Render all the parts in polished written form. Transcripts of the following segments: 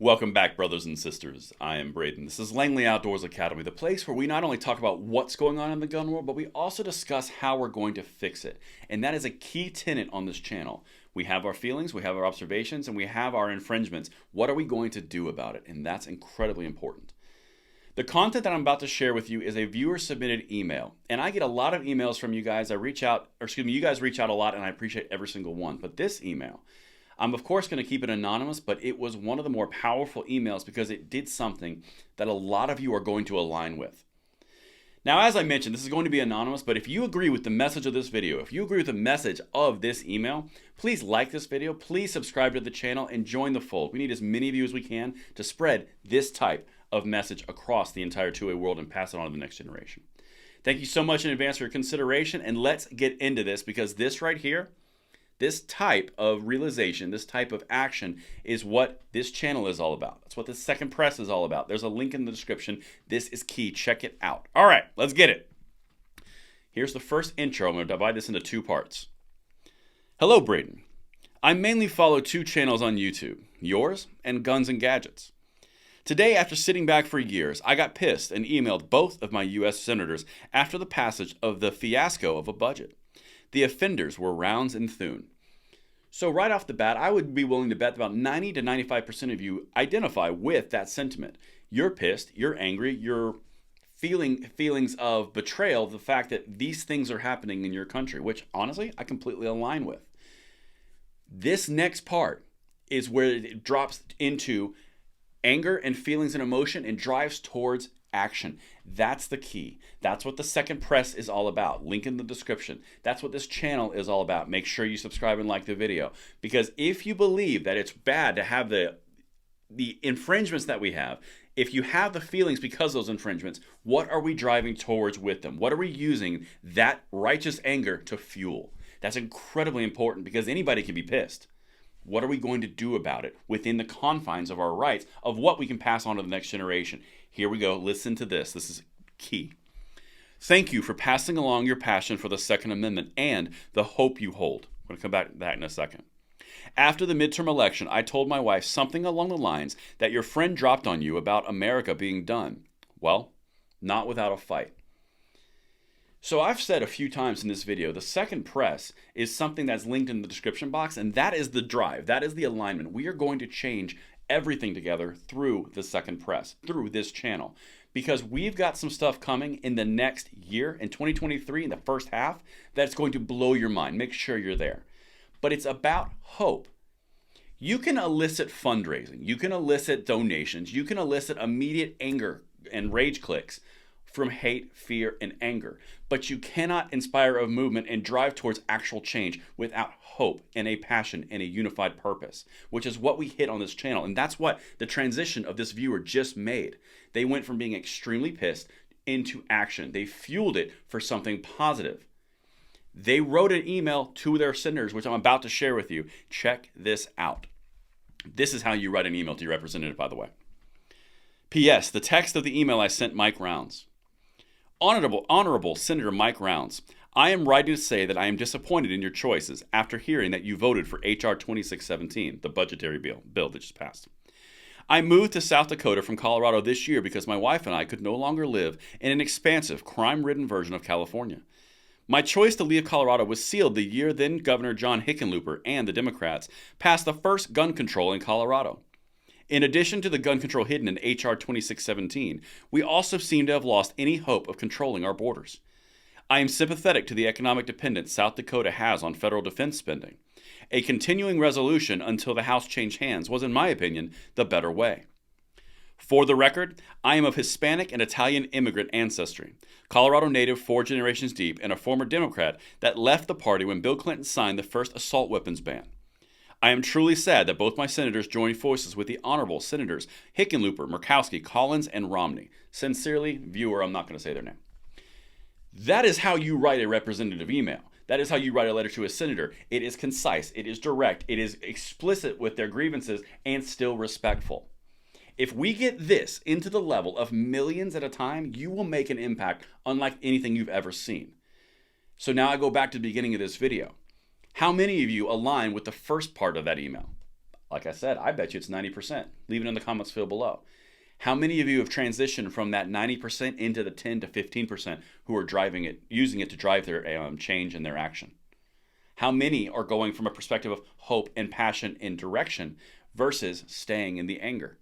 Welcome back, brothers and sisters. I am Braden. This is Langley Outdoors Academy, the place where we not only talk about what's going on in the gun world, but we also discuss how we're going to fix it. And that is a key tenet on this channel. We have our feelings, we have our observations, and we have our infringements. What are we going to do about it? And that's incredibly important. The content that I'm about to share with you is a viewer submitted email. And I get a lot of emails from you guys. You guys reach out a lot, and I appreciate every single one. But this email, I'm of course going to keep it anonymous, but it was one of the more powerful emails because it did something that a lot of you are going to align with. Now, as I mentioned, this is going to be anonymous, but if you agree with the message of this video, if you agree with the message of this email, please like this video, please subscribe to the channel, and join the fold. We need as many of you as we can to spread this type of message across the entire two-way world and pass it on to the next generation. Thank you so much in advance for your consideration, and let's get into this because this right here, this type of realization, this type of action is what this channel is all about. That's what the Second Press is all about. There's a link in the description. This is key. Check it out. All right, let's get it. Here's the first intro. I'm going to divide this into two parts. Hello, Braden. I mainly follow two channels on YouTube, yours and Guns and Gadgets. Today, after sitting back for years, I got pissed and emailed both of my U.S. senators after the passage of the fiasco of a budget. The offenders were Rounds and Thune. So right off the bat, I would be willing to bet about 90 to 95% of you identify with that sentiment. You're pissed, you're angry, you're feeling feelings of betrayal, the fact that these things are happening in your country, which honestly, I completely align with. This next part is where it drops into anger and feelings and emotion and drives towards action. That's the key. That's what the Second Press is all about. Link in the description. That's what this channel is all about. Make sure you subscribe and like the video. Because if you believe that it's bad to have the infringements that we have, if you have the feelings because of those infringements, what are we driving towards with them? What are we using that righteous anger to fuel? That's incredibly important because anybody can be pissed. What are we going to do about it within the confines of our rights of what we can pass on to the next generation? Here we go. Listen to this. This is key. Thank you for passing along your passion for the Second Amendment and the hope you hold. I'm going to come back to that in a second. After the midterm election, I told my wife something along the lines that your friend dropped on you about America being done. Well, not without a fight. So I've said a few times in this video, the Second Press is something that's linked in the description box, and that is the drive. That is the alignment. We are going to change everything together through the Second Press, through this channel, because we've got some stuff coming in the next year, in 2023, in the first half, that's going to blow your mind. Make sure you're there. But it's about hope. You can elicit fundraising. You can elicit donations. You can elicit immediate anger and rage clicks from hate, fear, and anger. But you cannot inspire a movement and drive towards actual change without hope and a passion and a unified purpose, which is what we hit on this channel. And that's what the transition of this viewer just made. They went from being extremely pissed into action. They fueled it for something positive. They wrote an email to their senators, which I'm about to share with you. Check this out. This is how you write an email to your representative, by the way. P.S. The text of the email I sent Mike Rounds. Honorable Senator Mike Rounds, I am writing to say that I am disappointed in your choices after hearing that you voted for H.R. 2617, the budgetary bill that just passed. I moved to South Dakota from Colorado this year because my wife and I could no longer live in an expansive, crime-ridden version of California. My choice to leave Colorado was sealed the year then Governor John Hickenlooper and the Democrats passed the first gun control in Colorado. In addition to the gun control hidden in H.R. 2617, we also seem to have lost any hope of controlling our borders. I am sympathetic to the economic dependence South Dakota has on federal defense spending. A continuing resolution until the House changed hands was, in my opinion, the better way. For the record, I am of Hispanic and Italian immigrant ancestry, Colorado native 4 generations deep, and a former Democrat that left the party when Bill Clinton signed the first assault weapons ban. I am truly sad that both my senators joined forces with the Honorable Senators Hickenlooper, Murkowski, Collins, and Romney. Sincerely, viewer, I'm not going to say their name. That is how you write a representative email. That is how you write a letter to a senator. It is concise, it is direct, it is explicit with their grievances, and still respectful. If we get this into the level of millions at a time, you will make an impact unlike anything you've ever seen. So now I go back to the beginning of this video. How many of you align with the first part of that email? Like I said, I bet you it's 90%. Leave it in the comments field below. How many of you have transitioned from that 90% into the 10 to 15% who are driving it, using it to drive their change in their action? How many are going from a perspective of hope and passion and direction versus staying in the anger?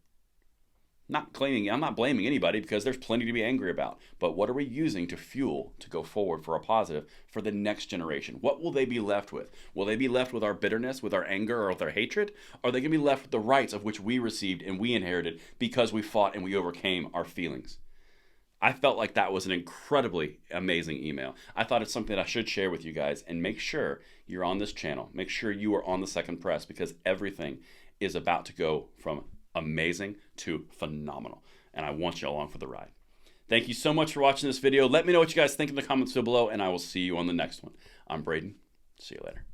I'm not blaming anybody because there's plenty to be angry about. But what are we using to fuel to go forward for a positive for the next generation? What will they be left with? Will they be left with our bitterness, with our anger, or with our hatred? Or are they going to be left with the rights of which we received and we inherited because we fought and we overcame our feelings? I felt like that was an incredibly amazing email. I thought it's something that I should share with you guys, and make sure you're on this channel. Make sure you are on the Second Press, because everything is about to go from amazing to phenomenal, and I want you along for the ride. Thank you so much for watching this video. Let me know what you guys think in the comments below, and I will see you on the next one. I'm Braden. See you later.